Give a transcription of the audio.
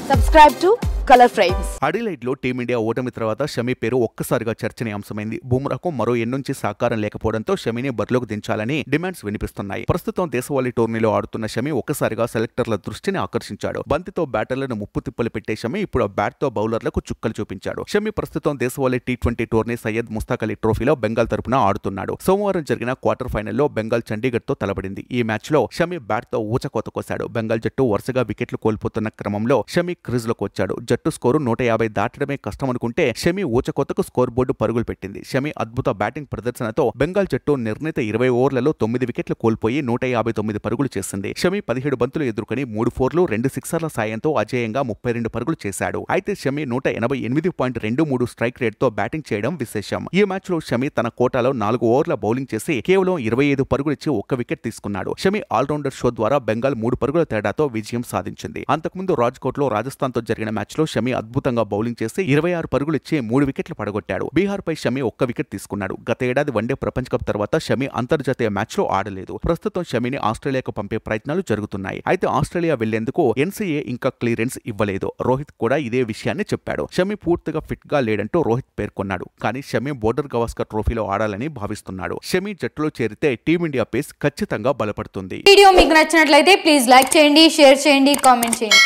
Subscribe to Color Frames. అడిలైడ్లో team India ఓటమి తర్వాత షమి పేరు ఒక్కసారిగా చర్చనీయాంశమైంది. బుమ్రాకు మరో ఎన్నుంచి సహకారం లేకపోవడంతో షమిని బరిలోకి దించాలని డిమాండ్స్ వినిపిస్తున్నాయి. ప్రస్తుతం దేశవాళీ టోర్నీలో ఆడుతున్న షమి ఒక్కసారిగా సెలెక్టర్ల దృష్టిని ఆకర్షించాడు. బంతితో బ్యాటర్లను ముప్పు తిప్పలు పెట్టే షమి ఇప్పుడు బ్యాట్తో బౌలర్లకు చుక్కలు చూపించాడు. షమి ప్రస్తుతం దేశవాళీ టీ20 టోర్నీ సయ్యద్ ముస్తాక్ అలీ ట్రోఫీలో బెంగాల్ తరపున ఆడుతున్నాడు. సోమవారం జరిగిన క్వార్టర్ ఫైనల్లో బెంగాల్ చండీగఢ్తో తలపడింది. ఈ మ్యాచ్లో షమి బ్యాట్తో ఊచకోత కోశాడు. బెంగాల్ జట్టు వరుసగా వికెట్లు కోల్పోతున్న క్రమంలో షమి క్రీజ్లోకి వచ్చాడు. జట్టు స్కోరు 150 దాటడమే కష్టమనుకుంటే షమి ఊచకోతకు స్కోర్ బోర్డు పరుగులు పెట్టింది. షమి అద్భుత బ్యాటింగ్ ప్రదర్శనతో బెంగాల్ జట్టు నిర్ణీత 20 ఓవర్లలో 9 వికెట్లు కోల్పోయి 159 పరుగులు చేసింది. షమి 17 బంతులు ఎదుర్కొని 3 ఫోర్లు 2 సిక్సర్ల సాయంతో అజేయంగా 32 పరుగులు చేశాడు. అయితే షమి 188.23 స్ట్రైక్ రేట్తో బ్యాటింగ్ చేయడం విశేషం. ఈ మ్యాచ్లో షమి తన కోటాలో 4 ఓవర్ల బౌలింగ్ చేసి కేవలం 25 పరుగులిచ్చి 1 వికెట్ తీసుకున్నాడు. షమి ఆల్రౌండర్ షో ద్వారా బెంగాల్ 3 పరుగుల తేడాతో విజయం సాధించింది. అంతకుముందు రాజ్కోట్లో రాజస్థాన్తో జరిగిన మ్యాచ్లో షమి అద్భుతంగా బౌలింగ్ చేసి 26 పరుగులిచ్చి 3 వికెట్లు పడగొట్టాడు. బీహార్పై షమి 1 వికెట్ తీసుకున్నాడు. గత ఏడాది వన్డే ప్రపంచ కప్ తర్వాత షమి అంతర్జాతీయ మ్యాచ్లో ఆడలేదు. ప్రస్తుతం షమిని ఆస్ట్రేలియాకు పంపే ప్రయత్నాలు జరుగుతున్నాయి. అయితే ఆస్ట్రేలియా వెళ్లేందుకు ఎన్సీఏ ఇంకా క్లియరెన్స్ ఇవ్వలేదు. రోహిత్ కూడా ఇదే విషయాన్ని చెప్పాడు. షమి పూర్తిగా ఫిట్ గా లేడంటూ రోహిత్ పేర్కొన్నాడు. కానీ షమి బోర్డర్ గవాస్కర్ ట్రోఫీలో ఆడాలని భావిస్తున్నాడు. షమి జట్టులో చేరితే టీమిండియా పేస్ ఖచ్చితంగా బలపడుతుంది. వీడియో మీకు నచ్చినట్లయితే ప్లీజ్ లైక్ చేయండి, షేర్ చేయండి, కామెంట్ చేయండి.